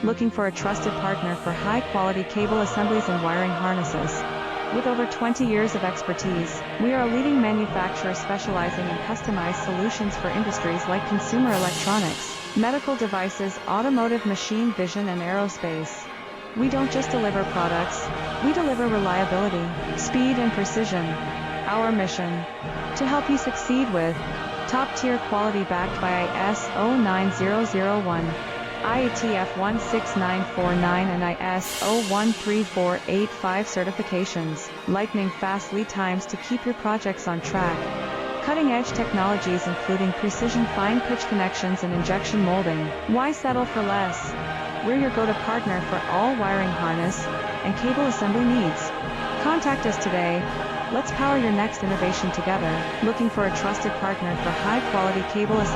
Looking for a trusted partner for high-quality cable assemblies and wiring harnesses? With over 20 years of expertise, we are a leading manufacturer specializing in customized solutions for industries like consumer electronics, medical devices, automotive, machine vision, and aerospace. We don't just deliver products, we deliver reliability, speed, and precision. Our mission: to help you succeed with top-tier quality backed by ISO 9001, IATF 16949 and ISO 13485 certifications, lightning-fast lead times to keep your projects on track, cutting-edge technologies including precision fine-pitch connections and injection molding. Why settle for less? We're your go-to partner for all wiring harness and cable assembly needs. Contact us today. Let's power your next innovation together. Looking for a trusted partner for high-quality cable assembly?